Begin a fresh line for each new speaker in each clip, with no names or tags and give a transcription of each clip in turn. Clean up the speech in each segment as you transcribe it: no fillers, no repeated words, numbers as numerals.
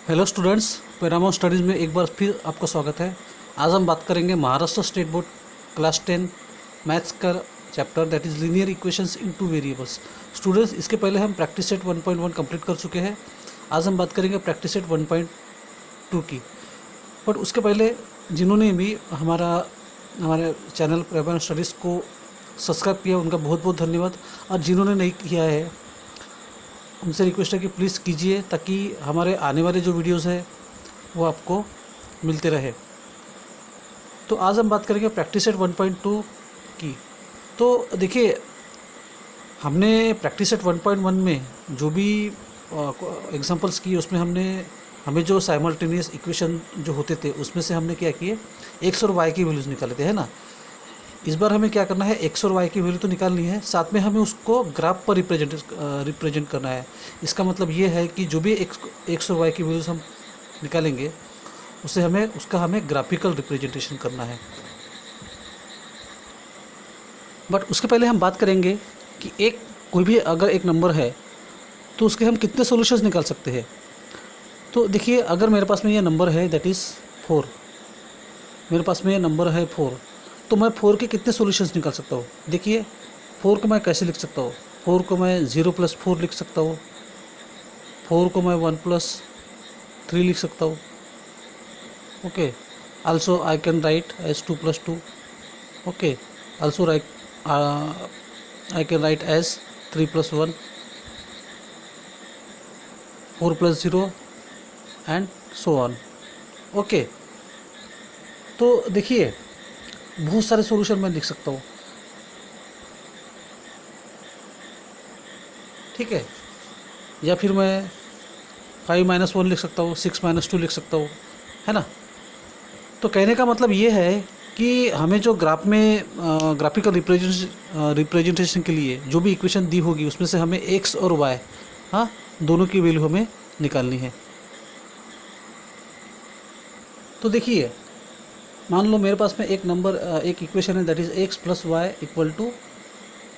Hello students, Paramount studies में एक बार फिर आपका स्वागत है। आज हम बात करेंगे Maharashtra state board class 10 maths का chapter that is linear equations in two variables. Students, इसके पहले हम प्रैक्टिस सेट 1.1 कंप्लीट कर चुके हैं। आज हम बात करेंगे प्रैक्टिस सेट 1.2 की। बट उसके पहले जिन्होंने भी हमारे चैनल पैरामाउंट स्टडीज़ को सब्सक्राइब किया उनका बहुत बहुत धन्यवाद, और जिन्होंने नहीं किया है उनसे रिक्वेस्ट है कि प्लीज़ कीजिए, ताकि हमारे आने वाले जो वीडियोस है वो आपको मिलते रहे। तो आज हम बात करेंगे प्रैक्टिस सेट 1.2 की। तो देखिए, हमने प्रैक्टिस सेट 1.1 में जो भी एग्जांपल्स किए उसमें हमें जो साइमल्टेनियस इक्वेशन जो होते थे उसमें से हमने क्या किए, एक्स और वाई की वैल्यूज़ निकाले थे, है ना। इस बार हमें क्या करना है, एक्स और वाई की वैल्यू तो निकालनी है, साथ में हमें उसको ग्राफ पर रिप्रेजेंट करना है। इसका मतलब ये है कि जो भी एक्स और वाई की वैल्यूज़ हम निकालेंगे उसका हमें ग्राफिकल रिप्रेजेंटेशन करना है। बट उसके पहले हम बात करेंगे कि कोई भी अगर एक नंबर है तो उसके हम कितने सॉल्यूशंस निकाल सकते हैं। तो देखिए, अगर मेरे पास में ये नंबर है दैट इज़ 4, मेरे पास में ये नंबर है 4, तो मैं 4 के कितने सॉल्यूशंस निकाल सकता हूँ। देखिए, 4 को मैं कैसे लिख सकता हूँ, 4 को मैं 0 + 4 लिख सकता हूँ, 4 को मैं 1 + 3 लिख सकता हूँ। Okay, also I can write as 2 + 2। Okay, also I can write as 3 + 1, 4 + 0 and so on. Okay, तो देखिए बहुत सारे सॉल्यूशन मैं लिख सकता हूँ, ठीक है। या फिर मैं 5 - 1 लिख सकता हूँ, 6 - 2 लिख सकता हूँ, है ना। तो कहने का मतलब ये है कि हमें जो ग्राफ में ग्राफिकल रिप्रेजेंटेशन के लिए जो भी इक्वेशन दी होगी उसमें से हमें एक्स और वाई, हाँ, दोनों की वैल्यू हमें निकालनी है। तो देखिए, मान लो मेरे पास में एक इक्वेशन है that is x + y =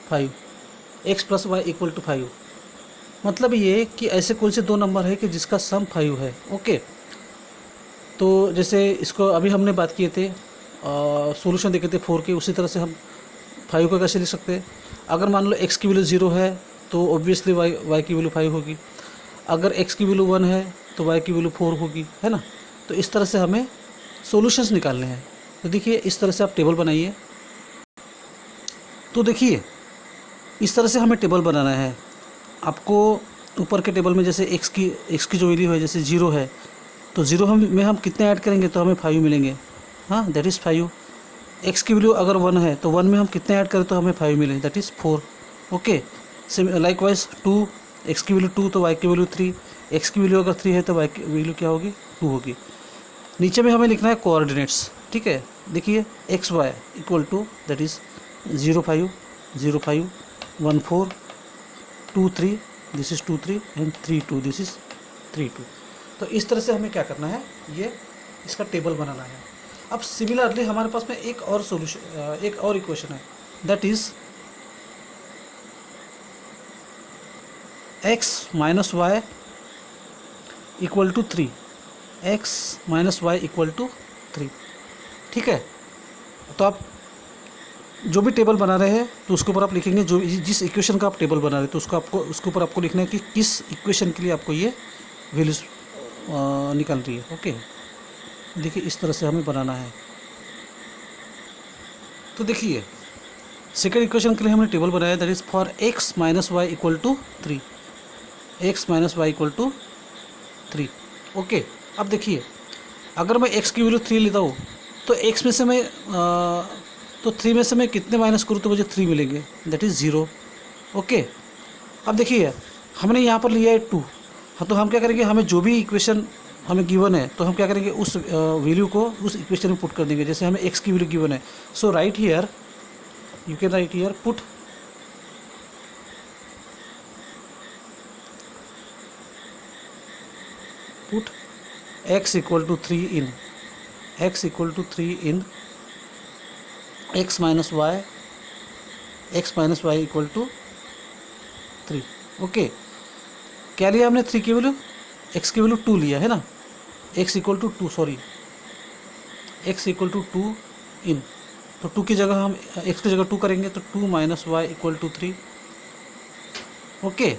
5, x + y = 5। मतलब ये कि ऐसे कौन से दो नंबर है कि जिसका सम 5 है। ओके, तो जैसे इसको अभी हमने बात किए थे, सॉल्यूशन देखे थे 4 के, उसी तरह से हम 5 को कैसे लिख सकते हैं। अगर मान लो x की वैल्यू 0 है तो ऑब्वियसली y की वैल्यू 5 होगी। अगर x की वैल्यू 1 है तो y की वैल्यू 4 होगी, है ना। तो इस तरह से हमें सॉल्यूशंस निकालने हैं। तो देखिए, इस तरह से आप टेबल बनाइए। तो देखिए, इस तरह से हमें टेबल बनाना है। आपको ऊपर के टेबल में जैसे x की जो वैल्यू है जैसे 0 है, तो 0 हम कितने ऐड करेंगे तो हमें 5 मिलेंगे, हाँ, दैट इज़ 5। x की वैल्यू अगर 1 है तो 1 में हम कितने ऐड करें तो हमें 5 मिले, that is 4। Okay, same likewise 2, x की वैल्यू 2 तो y की वैल्यू 3, x की वैल्यू अगर 3 है तो y की वैल्यू क्या होगी, 2 होगी। नीचे में हमें लिखना है कोऑर्डिनेट्स, ठीक है। देखिए, x y = that is 0 5 0 5 1 4 2 3, this is 2 3 and 3 2, this is 3 2। तो इस तरह से हमें क्या करना है, ये इसका टेबल बनाना है। अब सिमिलरली हमारे पास में एक और इक्वेशन है that is x - y = 3, x - y = 3, ठीक है। तो आप जो भी टेबल बना रहे हैं तो उसके ऊपर आप लिखेंगे, जो जिस इक्वेशन का आप टेबल बना रहे हैं तो उसके ऊपर आपको लिखना है कि किस इक्वेशन के लिए आपको ये वैल्यूज निकल रही है। ओके, देखिए इस तरह से हमें बनाना है। तो देखिए, सेकेंड इक्वेशन के लिए हमने टेबल बनाया that is for x - y = 3, x - y = 3। Okay, अब देखिए, अगर मैं x की वैल्यू 3 लेता हूँ तो x में से मैं तो 3 में से मैं कितने माइनस करूँ तो मुझे 3 मिलेंगे, दैट इज़ 0। ओके, अब देखिए, हमने यहाँ पर लिया है 2, हाँ, तो हम क्या करेंगे, हमें जो भी इक्वेशन हमें गिवन है तो हम क्या करेंगे, उस वैल्यू को उस इक्वेशन में पुट कर देंगे। जैसे हमें x की वैल्यू गिवन है, so right here, you can write here put x = 3 in x = 3 in x - y = 3। Okay, क्या लिया हमने 3 की वैल्यू, x की वैल्यू 2 लिया है ना। X equal to two, sorry x equal to two in, तो टू की जगह हम एक्स की जगह टू करेंगे तो two minus y equal to three. Okay,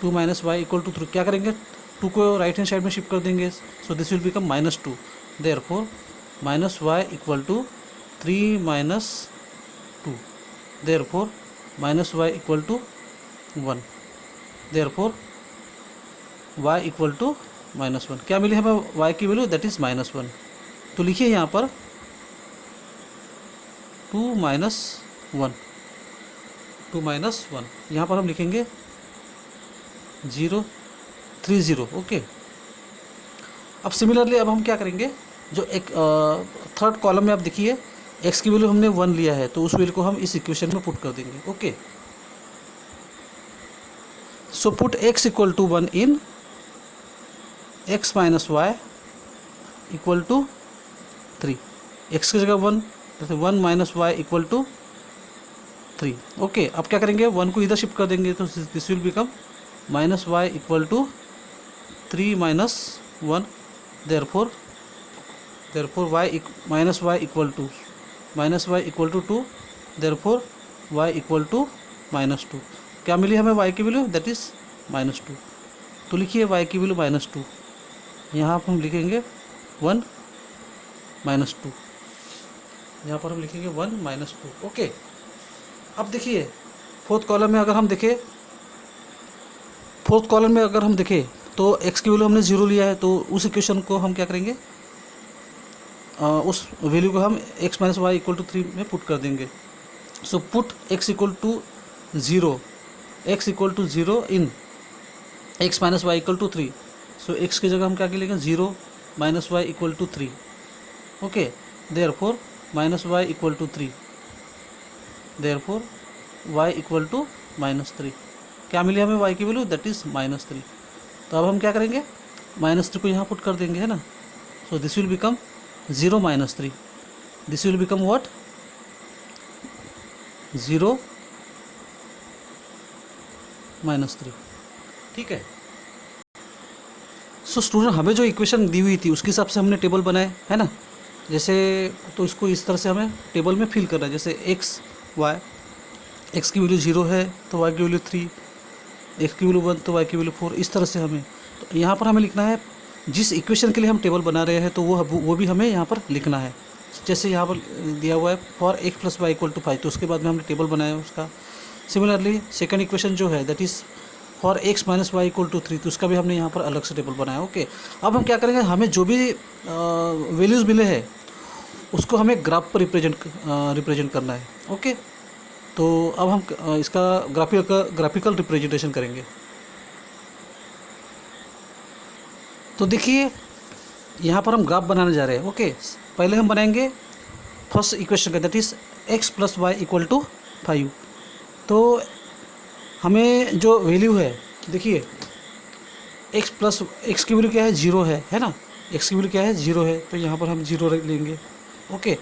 two minus y equal to three, क्या करेंगे टू को राइट हैंड साइड में शिफ्ट कर देंगे, so this will become minus two, therefore minus y equal to three minus two, therefore minus y equal to one, therefore y equal to minus one. क्या मिली हमें y की value, that is minus one. तो लिखिए यहाँ पर two minus one, to minus one, यहाँ पर हम लिखेंगे 030। ओके, अब सिमिलरली अब हम क्या करेंगे, जो एक थर्ड कॉलम में आप देखिए x की वैल्यू हमने वन लिया है, तो उस वैल्यू को हम इस इक्वेशन में पुट कर देंगे। Okay, so put x equal to one in x minus y equal to three, x की जगह वन, जैसे one minus y equal to three. Okay, अब क्या करेंगे, वन को इधर शिफ्ट कर देंगे तो this will become minus y equal to three minus one, therefore y minus y equal to two, therefore y equal to minus two. क्या मिली हमें y की value, that is minus two. तो लिखिए y की वैल्यू माइनस टू, यहाँ पर हम लिखेंगे वन माइनस टू, यहाँ पर हम लिखेंगे वन माइनस टू। ओके, अब देखिए फोर्थ कॉलम में अगर हम देखें, तो x की वैल्यू हमने जीरो लिया है, तो उस इक्वेशन को हम क्या करेंगे, उस वैल्यू को हम x minus y equal to three में पुट कर देंगे। So put x equal to zero, x equal to zero in x minus y equal to three. So x की जगह हम क्या लिखेंगे, zero minus y equal to three. Okay, therefore minus y equal to three, therefore y equal to minus three. क्या मिली हमें y की value, that is minus three. तो अब हम क्या करेंगे, माइनस थ्री को यहाँ पुट कर देंगे, है ना। So this will become zero minus three, this will become what, zero minus three. ठीक है, सो स्टूडेंट हमें जो इक्वेशन दी हुई थी उसके हिसाब से हमने टेबल बनाए, है ना। जैसे तो इसको इस तरह से हमें टेबल में फिल करना है, जैसे एक्स की वैल्यू जीरो है तो वाई की वैल्यू थ्री, एक्स की वैल्यू वन तो वाई की वैल्यू फोर, इस तरह से हमें। तो यहाँ पर हमें लिखना है जिस इक्वेशन के लिए हम टेबल बना रहे हैं, तो वो भी हमें यहाँ पर लिखना है। जैसे यहाँ पर दिया हुआ है for x plus y equal to five, तो उसके बाद में हमने टेबल बनाया उसका। सिमिलरली सेकंड इक्वेशन जो है that is for x minus y equal to three, तो उसका भी हमने यहाँ पर अलग से टेबल बनाया। ओके, अब हम क्या करेंगे, हमें जो भी वैल्यूज़ मिले हैं उसको हमें ग्राफ पर रिप्रेजेंट करना है। ओके, तो अब हम इसका ग्राफिकल रिप्रेजेंटेशन करेंगे। तो देखिए यहाँ पर हम ग्राफ बनाने जा रहे हैं। ओके, पहले हम बनाएंगे फर्स्ट इक्वेशन का, that is x plus y equal to five. तो हमें जो वैल्यू है, देखिए एक्स की वैल्यू क्या है, जीरो है ना। एक्स की वैल्यू क्या है, जीरो है, तो यहाँ पर हम जीरो लेंगे। ओके,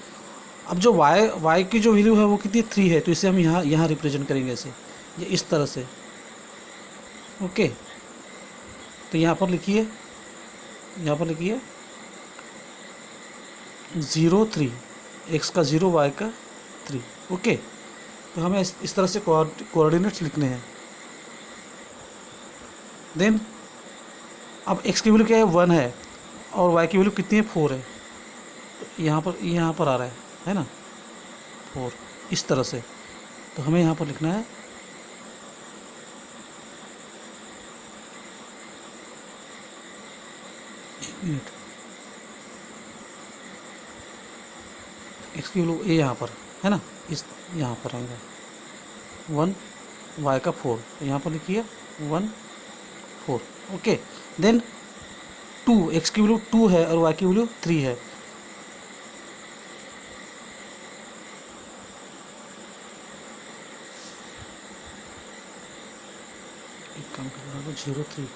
अब जो वाई की जो वैल्यू है वो कितनी, थ्री है, तो इसे हम यहाँ रिप्रेजेंट करेंगे ऐसे, ये इस तरह से। ओके, तो यहाँ पर लिखिए ज़ीरो थ्री, एक्स का ज़ीरो वाई का थ्री। ओके, तो हमें इस तरह से कोऑर्डिनेट्स लिखने हैं। देन अब एक्स की वैल्यू क्या है, वन है, और वाई की वैल्यू कितनी है, फोर है, तो यहाँ पर आ रहा है ना, फोर, इस तरह से। तो हमें यहाँ पर लिखना है एक मिनट, एक्स की वैल्यू ये यहाँ पर है ना, इस यहाँ पर आएगा वन, वाई का फोर, तो यहाँ पर लिखिए one four. Okay, then two, x की वैल्यू टू है और वाई की वैल्यू थ्री है। एक काम करें, ज़ीरो थ्री,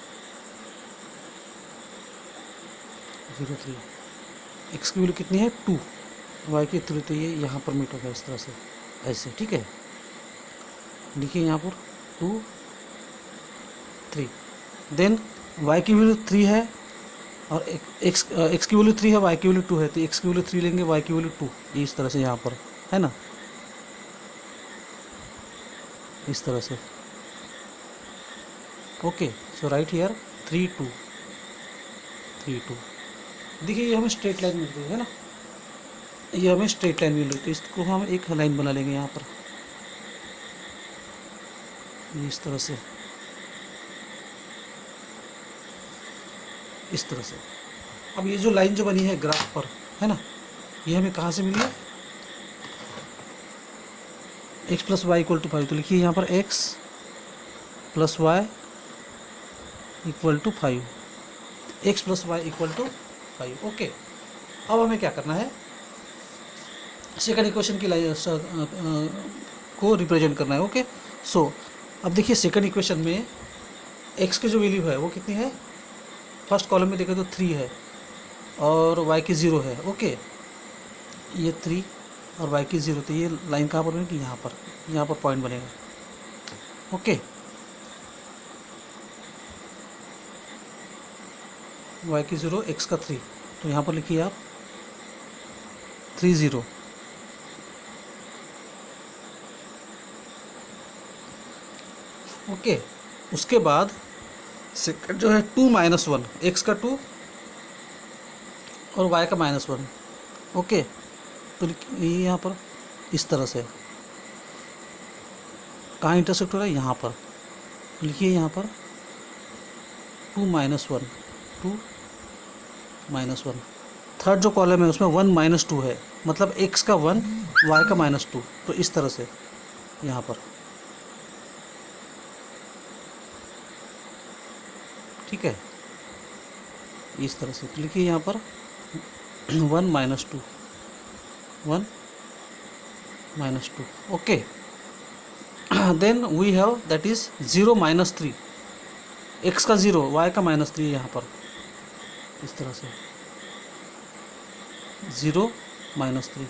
एक्स की वैल्यू कितनी है, टू, वाई की थ्री, तो ये यहाँ पर मीट होगा इस तरह से, ऐसे। ठीक है, लिखिए यहाँ पर टू थ्री। देन वाई की वैल्यू थ्री है और एक्स की वैल्यू 3 है, वाई की वैल्यू 2 है, तो एक्स की वैल्यू 3 लेंगे, वाई की वैल्यू 2, ये इस तरह से यहाँ पर है ना, इस तरह से। Okay, so right here 3 2 3 2। देखिए ये हमें स्ट्रेट लाइन मिल रही है ना, ये हमें स्ट्रेट लाइन मिल रही है, तो इसको हम एक लाइन बना लेंगे यहाँ पर, ये इस तरह से, इस तरह से। अब ये जो लाइन जो बनी है ग्राफ पर है ना, ये हमें कहाँ से मिली है, x plus y equal to 5, तो लिखिए यहाँ पर x plus y equal to 5, x plus y equal to 5। Okay, अब हमें क्या करना है, सेकंड इक्वेशन की लाइन को रिप्रेजेंट करना है। ओके, सो अब देखिए सेकंड इक्वेशन में x की जो वैल्यू है वो कितनी है, फर्स्ट कॉलम में देखें तो 3 है और y की 0 है। ओके, ये 3 और y की 0, तो ये लाइन कहाँ पर बनेगी, यहाँ पर पॉइंट बनेगा। ओके, y की 0, x का 3, तो यहाँ पर लिखिए आप 3 0। ओके, उसके बाद सेकंड जो है 2 माइनस 1, एक्स का 2 और वाई का -1। ओके, तो ये यहाँ पर इस तरह से कहाँ इंटरसेक्ट हो रहा है, यहाँ पर लिखिए, यहाँ पर 2 माइनस 1 2 माइनस 1। थर्ड जो कॉलम है उसमें 1 माइनस 2 है, मतलब एक्स का 1 वाई का -2, तो इस तरह से यहाँ पर, ठीक है, इस तरह से लिखिए यहाँ पर 1 minus 2 1 minus 2। Okay, then we have that is 0 minus 3, x का 0 वाई का -3 यहाँ पर, इस तरह से 0 माइनस 3।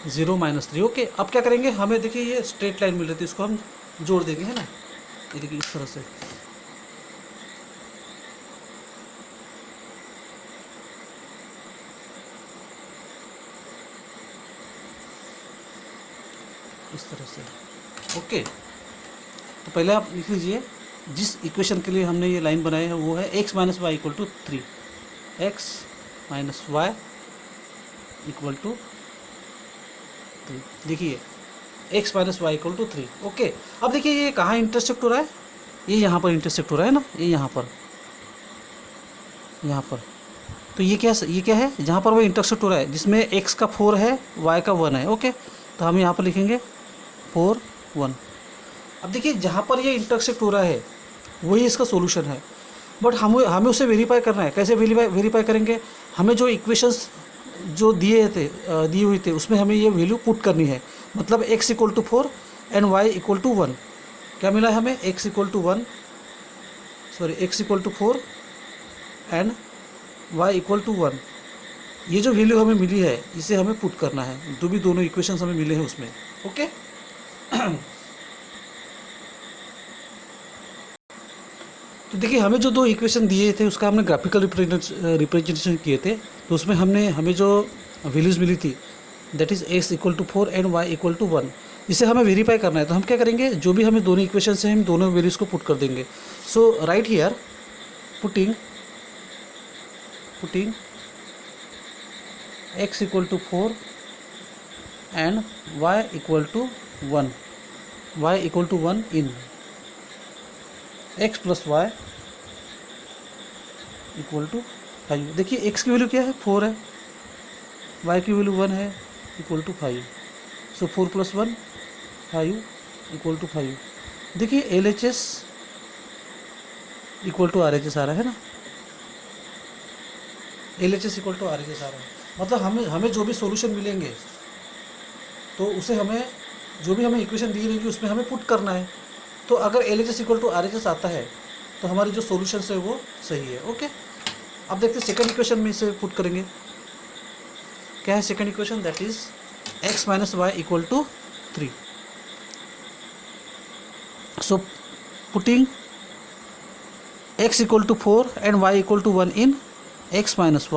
जीरो -3। ओके, अब क्या करेंगे, हमें देखिए ये स्ट्रेट लाइन मिल रही थी, इसको हम जोड़ देंगे, है ना, ये देखिए इस तरह से, इस तरह से। ओके, तो पहले आप लिख लीजिए जिस इक्वेशन के लिए हमने ये लाइन बनाई है वो है x minus y equal to 3, x minus y equal to 3। देखिए x minus y equal to 3। Okay, अब देखिए ये कहाँ इंटरसेक्ट हो रहा है, ये यहाँ पर इंटरसेक्ट हो रहा है ना, ये यहाँ पर, यहाँ पर, तो ये क्या है, जहाँ पर वो इंटरसेक्ट हो रहा है जिसमें x का 4 है y का 1 है। ओके, तो हम यहाँ पर लिखेंगे 4 1। अब देखिए जहाँ पर ये इंटरसेक्ट हो रहा है वही इसका सॉल्यूशन है, बट हमें उसे वेरीफाई करना है। कैसे वेरीफाई करेंगे, हमें जो इक्वेशंस जो दिए हुए थे उसमें हमें ये वैल्यू पुट करनी है, मतलब x equal to 4 and y equal to 1। क्या मिला है हमें, x equal to 4 and y equal to 1। ये जो वैल्यू हमें मिली है इसे हमें पुट करना है, जो भी दोनों इक्वेशंस हमें मिले हैं उसमें। ओके, तो देखिए हमें जो दो इक्वेशन दिए थे उसका हमने ग्राफिकल रिप्रेजेंटेशन किए थे, तो उसमें हमें जो वैल्यूज़ मिली थी that is x equal to 4 and y equal to 1, इसे हमें वेरीफाई करना है। तो हम क्या करेंगे, जो भी हमें दोनों इक्वेशन से हम दोनों वैल्यूज़ को पुट कर देंगे। So right here putting x equal to 4 and y equal to 1 in x plus y equal to 5। देखिए x की वैल्यू क्या है, 4 है, y की वैल्यू 1 है, इक्वल टू 5। सो 4 प्लस 1 5 इक्वल टू 5। देखिए LHS इक्वल टू RHS आ रहा है ना, LHS इक्वल टू RHS आ रहा है, मतलब हमें जो भी सॉल्यूशन मिलेंगे तो उसे हमें जो भी हमें इक्वेशन दी रहेगी उसमें हमें पुट करना है। तो अगर LHS इक्वल टू RHS आता है तो हमारी जो सॉल्यूशन है वो सही है। ओके, अब देखते हैं सेकंड इक्वेशन में इसे पुट करेंगे। क्या है second equation, that is x minus y equal to 3। So putting x equal to 4 and y equal to 1 in x minus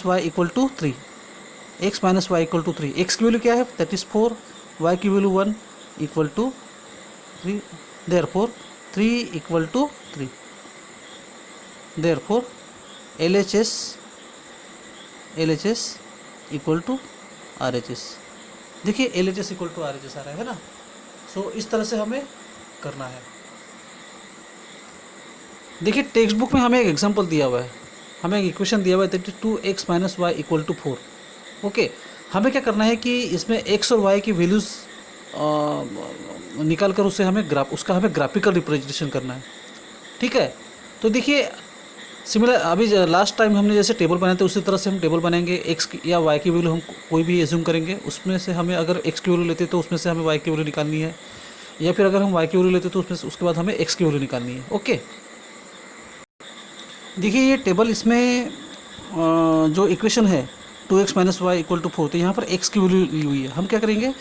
y equal to 3, x minus y equal to 3, x की value क्या है, that is 4, y की value 1 equal to 3, therefore 3 equal to 3, therefore LHS equal to RHS। देखिए LHS equal to RHS आ रहा है ना। सो इस तरह से हमें करना है। देखिए टेक्स्ट बुक में हमें एक एग्जांपल दिया हुआ है, हमें एक इक्वेशन दिया हुआ है, that is 2x minus y equal to 4। Okay, हमें क्या करना है कि इसमें x और y की वैल्यूज़ निकाल कर उससे हमें उसका हमें ग्राफिकल रिप्रेजेंटेशन करना है। ठीक है, तो देखिए सिमिलर अभी लास्ट टाइम हमने जैसे टेबल बनाए थे उसी तरह से हम टेबल बनाएंगे। x या y की वैल्यू हम कोई भी एज्यूम करेंगे, उसमें से हमें अगर x की वैल्यू लेते तो उसमें से हमें y की वैल्यू निकालनी है, या फिर अगर हम y की वैल्यू लेते तो उसमें से उसके बाद हमें x की वैल्यू निकालनी है। ओके, देखिए ये टेबल इसमें जो इक्वेशन है 2x minus y equal to 4, तो यहाँ पर x की वैल्यू ली हुई है। हम क्या करेंगे,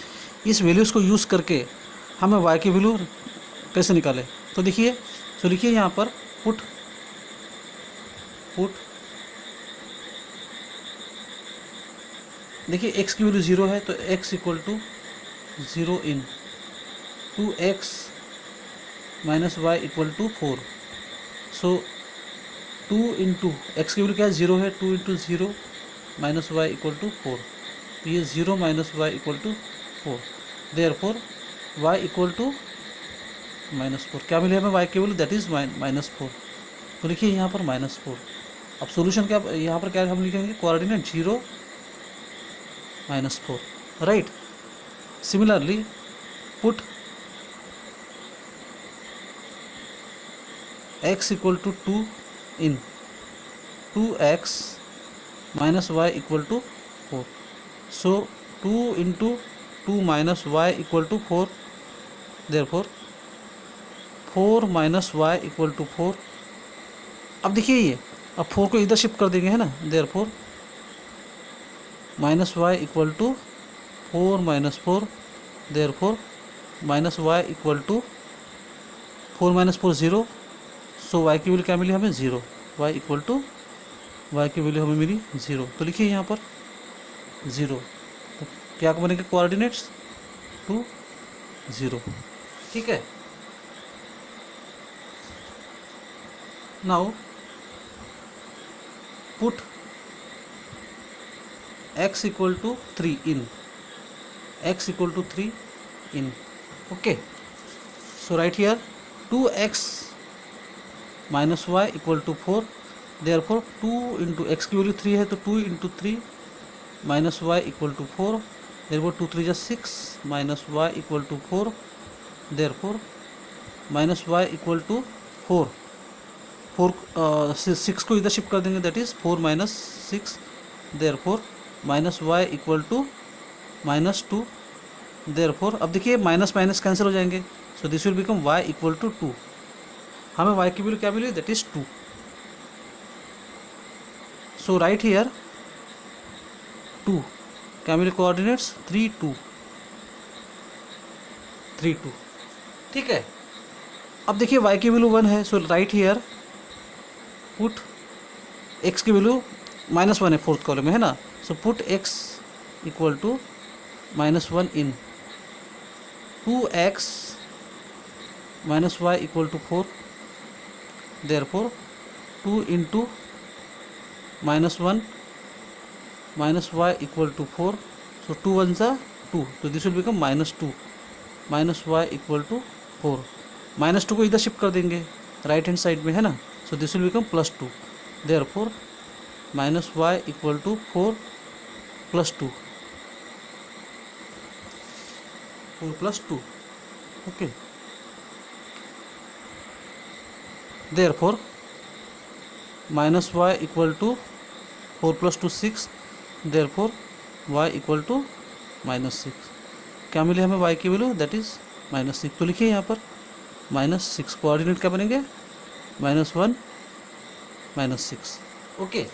इस वैल्यूज़ को यूज़ करके हमें y की वैल्यू कैसे निकालें। तो देखिए, तो लिखिए यहाँ पर पुट देखिए x की वैल्यू 0 है तो x equal to 0 in 2x minus y equal to 4। So 2 into x की वैल्यू क्या है, 0 है, 2 into 0 minus y equal to 4, तो ये 0 minus y equal to 4, therefore y equal to -4। क्या मिले हमें y की वैल्यू, दैट इज़ -4। तो लिखिए यहाँ पर -4। अब सॉल्यूशन क्या, यहाँ पर क्या हम लिखेंगे, coordinate 0 -4, right. Similarly put x equal to 2 in 2x minus y equal to 4। So 2 into 2 minus y equal to 4, therefore 4 minus y equal to 4। अब देखिए ये, अब 4 को इधर शिफ्ट कर देंगे, है ना, therefore minus y equal to 4 minus 4, therefore minus y equal to 4 minus 4 0। So y की वैल्यू क्या मिली हमें, 0, y इक्वल टू y की वैल्यू हमें मिली 0। तो लिखिए यहाँ पर 0, तो क्या बनेंगे कोऑर्डिनेट्स 2 0। ठीक है, now put x equal to 3 in x equal to 3 in. Okay, so right here 2x minus y equal to 4, therefore 2 into x की वैल्यू 3 है तो 2 into 3 minus y equal to 4, therefore 2 3 जा 6 minus y equal to 4, therefore minus y equal to 4 6 को इधर shift कर देंगे, that is 4 minus 6, therefore minus y equal to -2, therefore अब देखिए माइनस माइनस कैंसिल हो जाएंगे, so this will become y equal to 2। हमें y की वैल्यू क्या मिली, that is 2। So right here 2 क्या मिले कोऑर्डिनेट्स 3 2 3 2। ठीक है, अब देखिए y की वैल्यू 1 है, so right here put x की वैल्यू -1 है, फोर्थ कॉलम में है ना। So put x equal to -1 in 2x minus y equal to 4, therefore 2 into -1 minus y equal to 4, so 2 1 जा 2, तो this will become -2 minus y equal to 4। -2 को इधर shift कर देंगे राइट हैंड साइड में, है ना, so this will become +2, therefore minus y equal to 4 +2 4 +2। Okay, therefore minus y equal to 4 + 2 6, therefore y equal to -6। क्या मिले हमें y की वैल्यू, दैट इज़ -6। तो लिखिए यहाँ पर -6, कोऑर्डिनेट क्या बनेंगे -1 -6। ओके,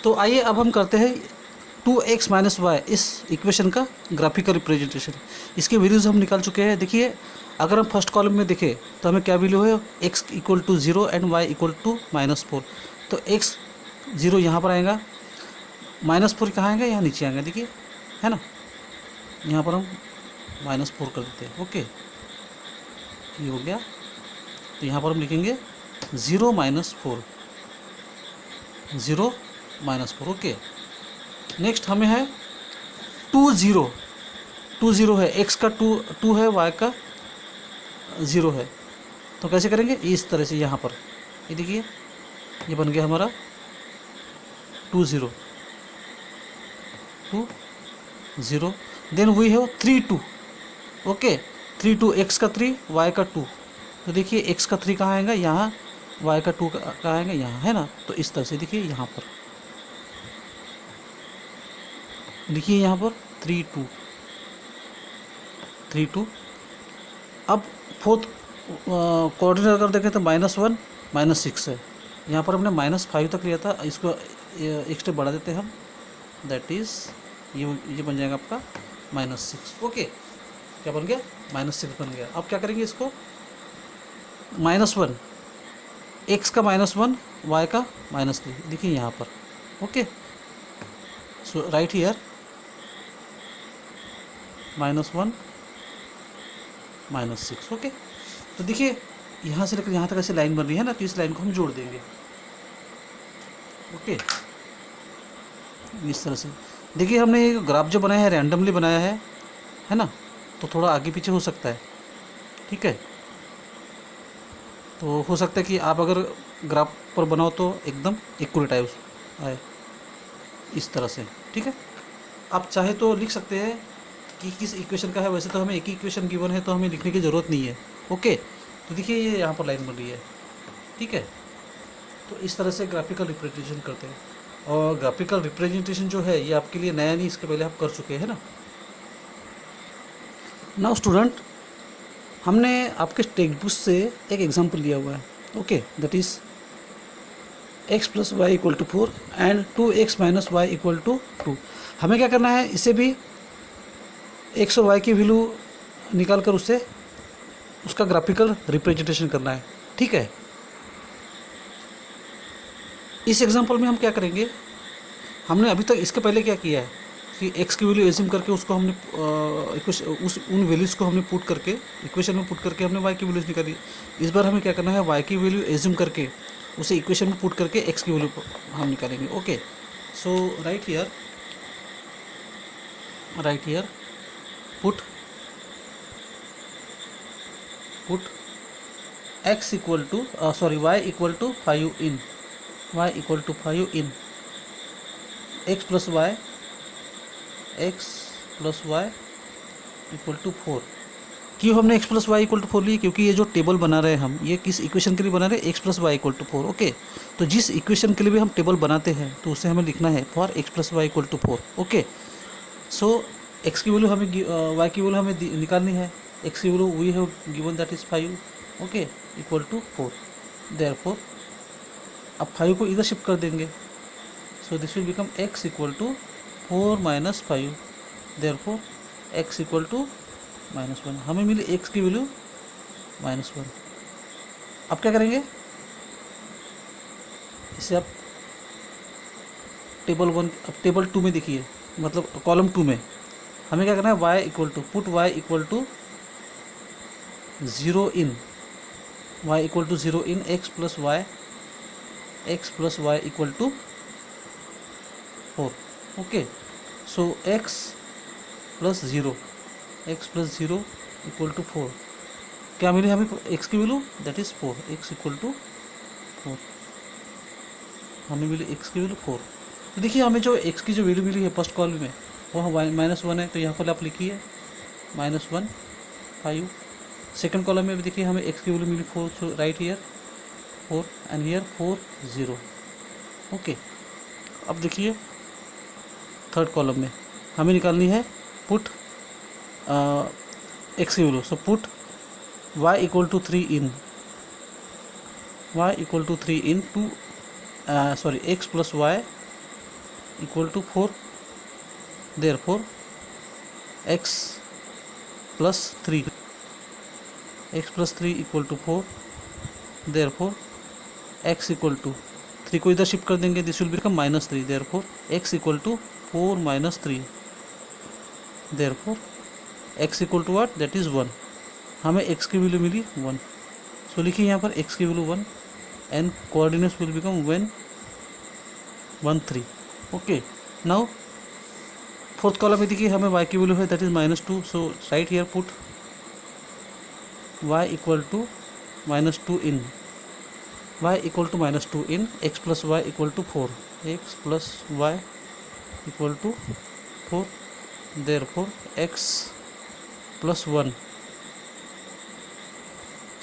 तो आइए अब हम करते हैं 2x माइनस वाई इस इक्वेशन का ग्राफिकल रिप्रेजेंटेशन। इसके वैल्यूज हम निकाल चुके हैं। देखिए अगर हम फर्स्ट कॉलम में देखें तो हमें क्या वैल्यू है, x equal to 0 and y equal to -4। तो x 0 यहाँ पर आएगा, -4 कहाँ आएगा, यहाँ नीचे आएगा, देखिए है ना, यहाँ पर हम -4 कर देते हैं। ओके, ये हो गया। तो यहाँ पर हम लिखेंगे 0 -4, 0 -4। ओके, नेक्स्ट हमें है 2 0 है, x का 2 है, y का 0 है। तो कैसे करेंगे, इस तरह से यहाँ पर ये देखिए, ये बन गया हमारा 2 0 देन वही है 3 2। ओके, 3 2, x का 3 y का 2। तो देखिए x का 3 कहाँ आएगा, यहाँ, y का 2 कहाँ आएगा, यहाँ, है ना। तो इस तरह से देखिए यहाँ पर देखिए, यहाँ पर 3 2। अब फोर्थ कोऑर्डिनेट अगर देखें तो -1 -6 है। यहाँ पर हमने -5 तक लिया था, इसको एक स्टेप बढ़ा देते हैं हम, दैट इज़ ये बन जाएगा आपका -6। ओके, क्या बन गया, -6 बन गया। अब क्या करेंगे इसको, -1, x का -1, y का -3, देखिए यहाँ पर। Okay, so right here -1 -6। Okay, तो देखिए यहाँ से लेकर यहाँ तक ऐसे लाइन बन रही है ना, तो इस लाइन को हम जोड़ देंगे। ओके, इस तरह से देखिए हमने ये ग्राफ जो बनाया है रैंडमली बनाया है ना, तो थोड़ा आगे पीछे हो सकता है, ठीक है। तो हो सकता है कि आप अगर ग्राफ पर बनाओ तो एकदम एक्यूरेट आए इस तरह से, ठीक है। आप चाहे तो लिख सकते हैं कि किस इक्वेशन का है, वैसे तो हमें एक ही इक्वेशन गिवन है तो हमें लिखने की ज़रूरत नहीं है। ओके, तो देखिए ये यहाँ पर लाइन बन रही है, ठीक है। तो इस तरह से ग्राफिकल रिप्रेजेंटेशन करते हैं। और ग्राफिकल रिप्रेजेंटेशन जो है ये आपके लिए नया नहीं, इसके पहले आप कर चुके हैं ना। नाउ स्टूडेंट, हमने आपके टेक्स्ट बुक से एक एग्जांपल लिया हुआ है। Okay, that is x + y = 4 and 2x - y = 2। हमें क्या करना है, इसे भी x और y की वैल्यू निकाल कर उसका ग्राफिकल रिप्रेजेंटेशन करना है, ठीक है। इस एग्जांपल में हम क्या करेंगे, हमने अभी तक इसके पहले क्या किया है कि x की वैल्यू एज्यूम करके उसको हमने उन वैल्यूज़ को हमने पुट करके इक्वेशन में पुट करके हमने y की वैल्यूज़ निकाली। इस बार हमें क्या करना है, y की वैल्यू एज्यूम करके उसे इक्वेशन में पुट करके x की वैल्यू हम निकालेंगे। Okay, so right here put x equal to y equal to 5 in x + y equal to 4। क्यों हमने x + y इक्वल टू 4 ली, क्योंकि ये जो टेबल बना रहे हैं हम, ये किस इक्वेशन के लिए बना रहे हैं, x + y equal to 4। Okay, तो जिस इक्वेशन के लिए भी हम टेबल बनाते हैं तो उसे हमें लिखना है for x + y equal to 4। Okay, so x की वैल्यू हमें y की वैल्यू हमें निकालनी है, x की value we have given that is 5। Okay, equal to 4। Therefore अब 5 को इधर शिफ्ट कर देंगे, so this will become x equal to 4 - 5। Therefore x equal to -1। हमें मिली x की वैल्यू -1। अब क्या करेंगे, इसे आप टेबल 1, अब टेबल 2 में देखिए, मतलब कॉलम 2 में हमें क्या करना है, y equal to put y equal to 0 in x + y equal to 4। Okay, so x + 0 equal to 4। क्या मिली हमें x की value, that is 4। x equal to 4 हमें मिली x की वैल्यू 4। तो देखिए हमें जो x की जो वैल्यू मिली है फर्स्ट कॉलम में वह -1 है, तो यहाँ पर आप लिखिए -1 5। सेकंड कॉलम में भी देखिए हमें x की वैल्यू मिली 4, so right here 4 and here 4 0। Okay, अब देखिए थर्ड कॉलम में हमें निकालनी है पुट x की value, so put y equal to 3 in x + y equal to 4 therefore x plus 3 equal to 4, therefore x equal to 3 को इधर शिफ्ट कर देंगे, this will become -3, therefore x equal to 4 - 3, therefore x equal to what, that is 1. हमें x की value मिली 1, सो लिखिए यहाँ पर x की value 1 and coordinates will become 1 3. Okay, now fourth column में देखिए हमें y की वैल्यू है that is -2, so right here put y equal to -2 in y equal to -2 in x plus y equal to 4, x plus y equal to 4, therefore x plus 1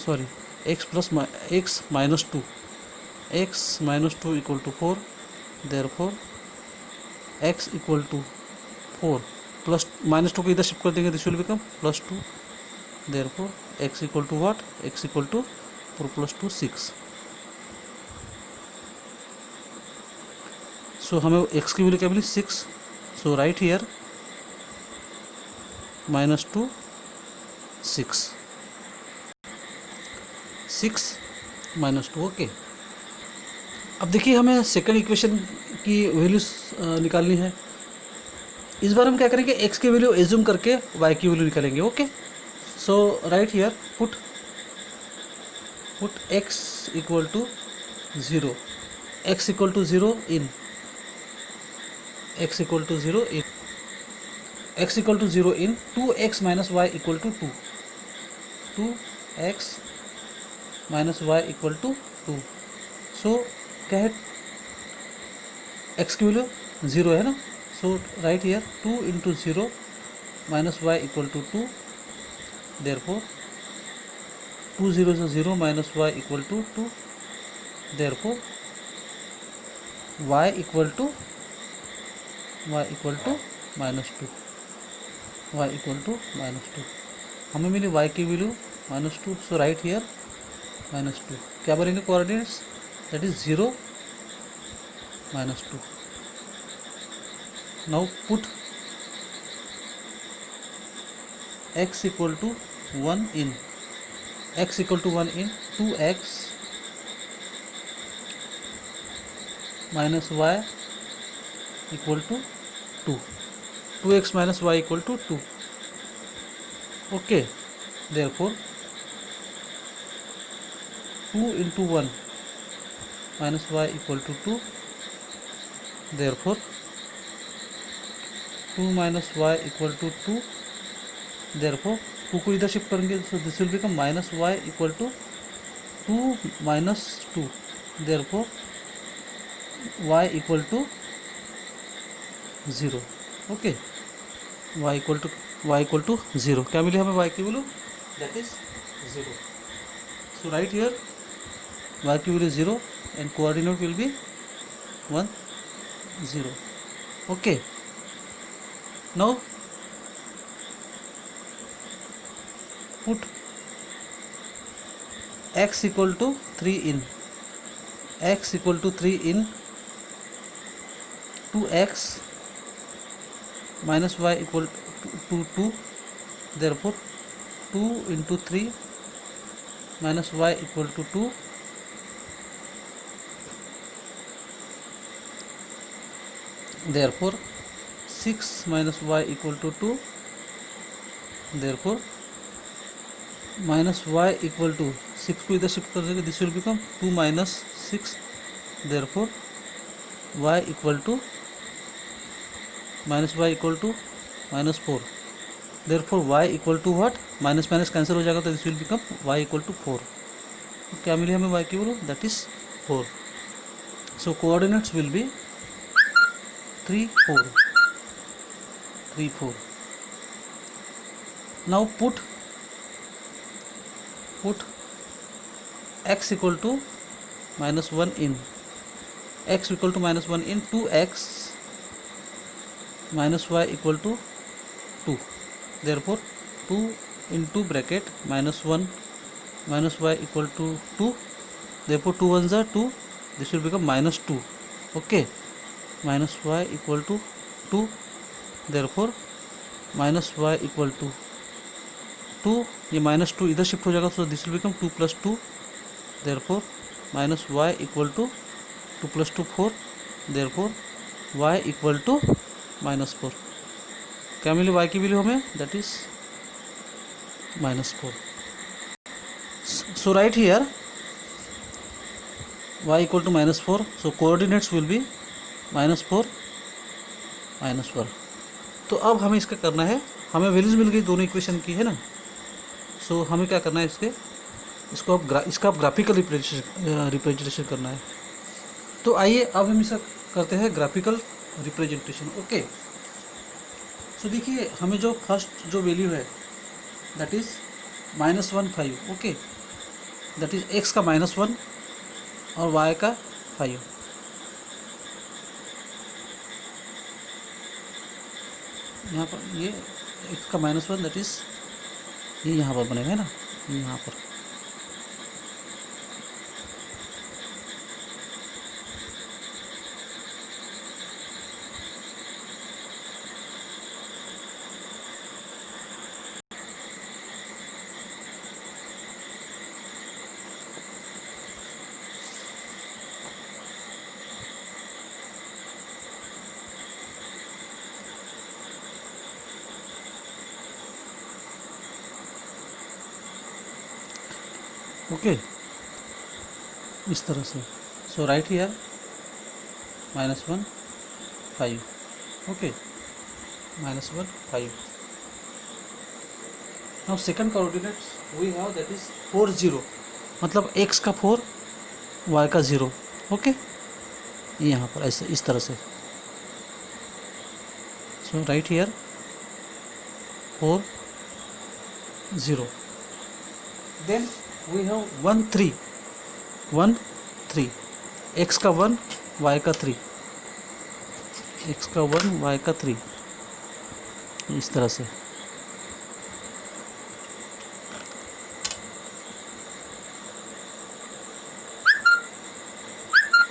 sorry x minus 2 equal to 4, therefore x equal to 4 plus -2 को इधर shift कर देंगे, this will become +2, therefore x equal to what, x equal to 4 plus 2 6. सो हमें x की value क्या मिली 6, सो right here -2 6 -2. Okay, अब देखिए हमें सेकंड इक्वेशन की वैल्यूज निकालनी है. इस बार हम क्या करेंगे, x की वैल्यू एज्यूम करके y की वैल्यू निकालेंगे. Okay, so right here put x equal to 0, x equal to 0 in x equal to 0 in x equal to 0 in 2x minus y equal to 2, 2x minus y equal to 2. सो क्या है, x की value 0 है ना, सो right here 2 into 0 minus y equal to 2, therefore 2 0 is 0 minus y equal to 2, therefore y equal to -2, y equal to -2. हमें मिली y की value -2, so right here -2. क्या बनेंगे coordinates, that is 0 -2. Now put x equal to 1 in 2x minus y equal to 2, 2x minus y equal to 2. Okay, therefore 2 into 1 minus y equal to 2, therefore 2 minus y equal to 2, therefore 2 को इधर shift करेंगे, सो this will become -y equal to 2 minus 2, therefore y equal to 0. Okay, y equal to 0. क्या मिली हमें y की value, that is 0. So right here y की value 0 and coordinate will be 1 0. Okay, now put x equal to 3 in 2x minus y equal to 2, therefore 2 into 3 minus y equal to 2, therefore 6 minus y equal to 2, therefore minus y equal to 6 को इधर shift कर देंगे, this will become 2 minus 6, therefore y equal to -4, therefore y equal to what, minus minus cancel हो जाएगा, तो this will become y equal to 4. तो क्या मिली हमें y की value, that is 4. So coordinates will B 3 4. Now put x equal to -1 in 2x minus y equal to 2, therefore 2 into bracket -1 minus y equal to 2, therefore 2 1s are 2, this will become -2. okay, minus y equal to 2, therefore minus y equal to 2, ये -2 इधर shift हो जाएगा, तो this will become 2 + 2, therefore minus y equal to 2 + 2 4, therefore y equal to -4। क्या मिली y की value हमें, that is -4। So right here y equal to -4, so coordinates will be -4 -4। तो अब हमें इसका करना है, हमें वैल्यूज मिल गई दोनों इक्वेशन की, है ना। सो हमें क्या करना है, इसको अब इसका ग्राफिकल रिप्रेजेंटेशन करना है। तो आइए अब हम इसका करते हैं ग्राफिकल रिप्रेजेंटेशन। ओके, सो देखिए हमें जो फर्स्ट जो वैल्यू है that is -1 5। Okay, that is x का -1 और y का 5। यहाँ पर ये x का -1 दैट इज ये यहाँ पर बनेगा, है ना, ये यहाँ पर। ओके, इस तरह से। So right here -1 5। Okay, -1 5। Now second coordinates we have that is 4 0, मतलब x का 4 y का 0। ओके, यहाँ पर ऐसे इस तरह से। So right here 4 0। Then we have 1 3 1 3, x का 1 y का 3, x का 1 y का 3, इस तरह से।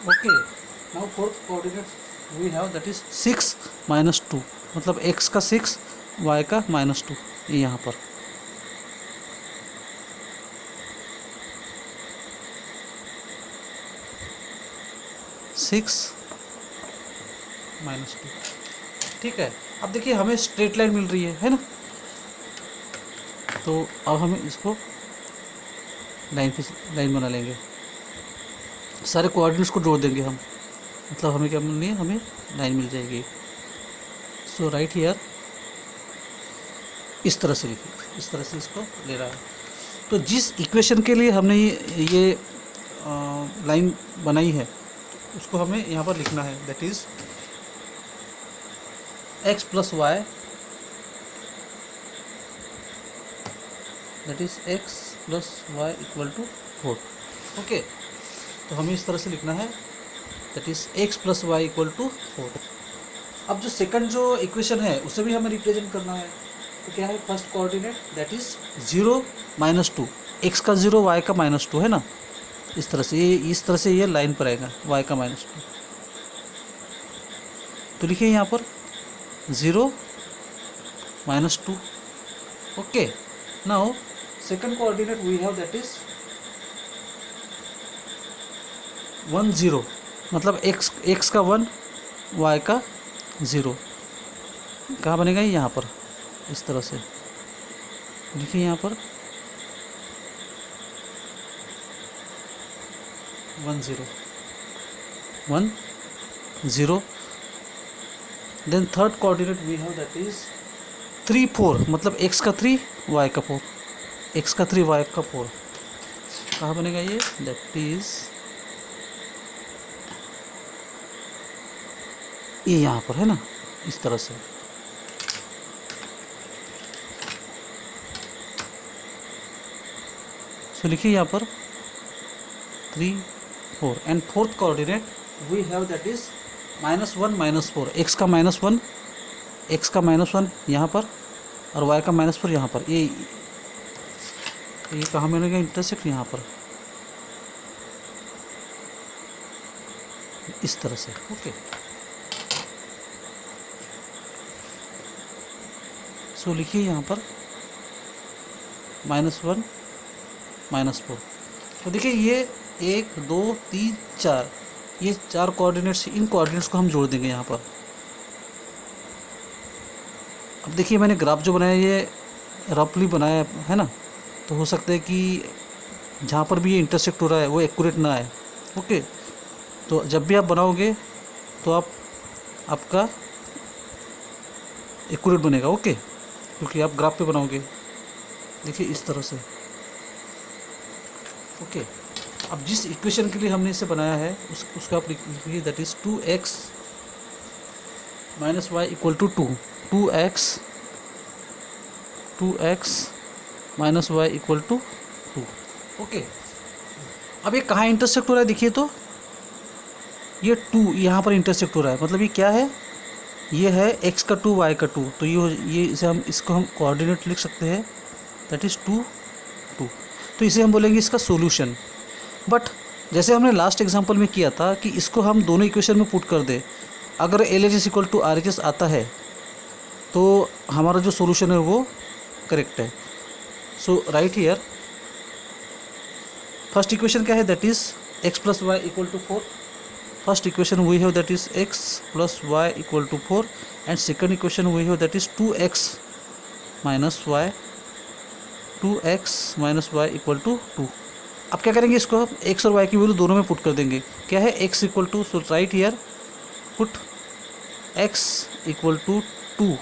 Okay, now fourth coordinate we have that is 6 -2, मतलब x का 6 y का -2, यहाँ पर। -2, ठीक है। अब देखिए हमें स्ट्रेट लाइन मिल रही है ना। तो अब हमें इसको लाइन बना लेंगे, सारे कोऑर्डिनेट्स को जोड़ देंगे हम, मतलब हमें क्या मिलनी है, हमें लाइन मिल जाएगी। सो राइट हियर इस तरह से लिखिए, इस तरह से इसको ले रहा है। तो जिस इक्वेशन के लिए हमने ये लाइन बनाई है उसको हमें यहाँ पर लिखना है, that is x + y, that is x + y = 4। Okay, तो हमें इस तरह से लिखना है, दैट इज x + y = 4। अब जो सेकंड जो इक्वेशन है उसे भी हमें रिप्रेजेंट करना है। तो क्या है first coordinate, that is 0 -2, x का 0 y का -2, है ना। इस तरह से इस तरह से ये लाइन पर आएगा, y का -2। तो लिखिए यहाँ पर 0 -2। Okay, now second coordinate we have that is 1 0, मतलब x का 1 y का 0। कहाँ बनेगा ये, यहाँ पर इस तरह से लिखिए, यहाँ पर 1 0 1 0। Then third coordinate we have that is 3 4, मतलब x का 3 y का 4, x का 3 y का 4। कहाँ बनेगा ये, दैट इज ये यहाँ पर, है ना, इस तरह से। सो लिखिए यहाँ पर 3 4, and fourth coordinate we have that is -1 -4, x का -1 यहाँ पर और y का -4 यहाँ पर। ये कहाँ मिलेगा इंटरसेक्ट, यहाँ पर इस तरह से। ओके, सो लिखिए यहाँ पर -1 -4। तो देखिए ये 1 2 3 4, ये 4 कोऑर्डिनेट्स, इन कोऑर्डिनेट्स को हम जोड़ देंगे यहाँ पर। अब देखिए मैंने ग्राफ जो बनाया ये रफली बनाया है ना, तो हो सकता है कि जहाँ पर भी ये इंटरसेक्ट हो रहा है वो एक्यूरेट ना आए। ओके, तो जब भी आप बनाओगे तो आपका एक्यूरेट बनेगा। ओके, क्योंकि आप ग्राफ पे बनाओगे, देखिए इस तरह से। ओके, अब जिस इक्वेशन के लिए हमने इसे बनाया है उसका आप लिखिए, that is 2x - y = 2। 2x - y = 2। Okay, अब ये कहाँ इंटरसेक्ट हो रहा है देखिए, तो ये 2 यहाँ पर इंटरसेक्ट हो रहा है, मतलब ये क्या है, ये है x का 2 y का 2। तो ये इसको हम कोऑर्डिनेट लिख सकते हैं, दैट इज़ 2 2। तो इसे हम बोलेंगे इसका सॉल्यूशन। बट जैसे हमने लास्ट एग्जांपल में किया था कि इसको हम दोनों इक्वेशन में पुट कर दें, अगर LHS = RHS आता है तो हमारा जो सॉल्यूशन है वो करेक्ट है। So right here, first equation क्या है, that is x + y = 4। First equation we have, that is x + y = 4, and second equation we have, that is 2x - y = 2। अब क्या करेंगे, इसको हम x और y की वैल्यू दोनों में पुट कर देंगे। क्या है, x = so right here put x = 2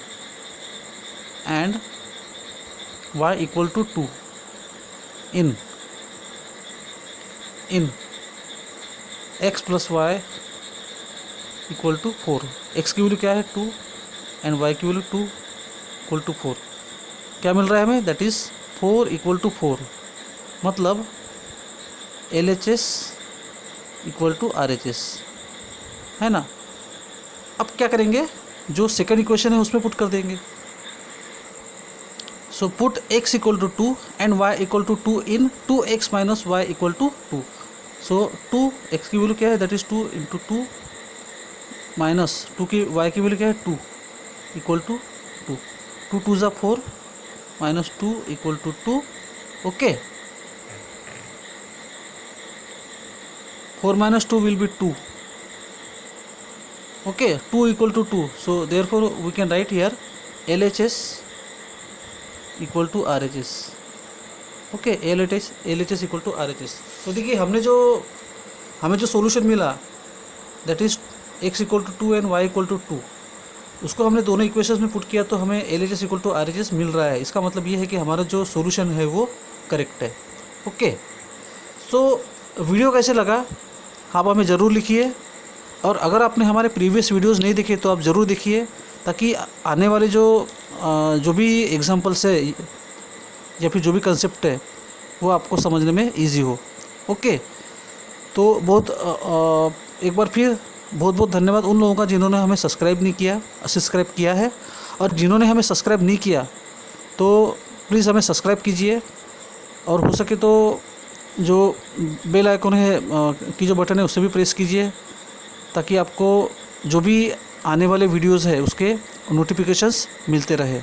and y = 2 in x + y = 4। x की वैल्यू क्या है 2 एंड y की वैल्यू 2 = 4। क्या मिल रहा है हमें, दैट इज़ 4 = 4, मतलब LHS = RHS है ना। अब क्या करेंगे, जो सेकंड इक्वेशन है उसमें पुट कर देंगे। So put x = 2 and y = 2 in 2x - y = 2। So 2x की वैल्यू क्या है, दैट इज़ 2 × 2 माइनस 2 की y की वैल्यू क्या है 2 = 2। 2 2 ज़ा 4 -2 = 2। Okay, 4 - 2 will be 2। okay, 2 = 2, so therefore we can write here LHS = RHS। Okay, LHS = RHS। तो देखिए हमें जो सॉल्यूशन मिला, that is x = 2 and y = 2, उसको हमने दोनों इक्वेशंस में पुट किया तो हमें LHS = RHS मिल रहा है। इसका मतलब ये है कि हमारा जो सॉल्यूशन है वो करेक्ट है। ओके, सो वीडियो कैसे लगा आप हमें ज़रूर लिखिए, और अगर आपने हमारे प्रीवियस वीडियोस नहीं देखे तो आप ज़रूर देखिए, ताकि आने वाले जो भी एग्जांपल्स है या फिर जो भी कंसेप्ट है वो आपको समझने में इजी हो। ओके, तो एक बार फिर बहुत धन्यवाद उन लोगों का जिन्होंने हमें सब्सक्राइब किया है, और जिन्होंने हमें सब्सक्राइब नहीं किया तो प्लीज़ हमें सब्सक्राइब कीजिए, और हो सके तो जो बेल आइकन है की जो बटन है उससे भी प्रेस कीजिए, ताकि आपको जो भी आने वाले वीडियोस है उसके नोटिफिकेशंस मिलते रहे।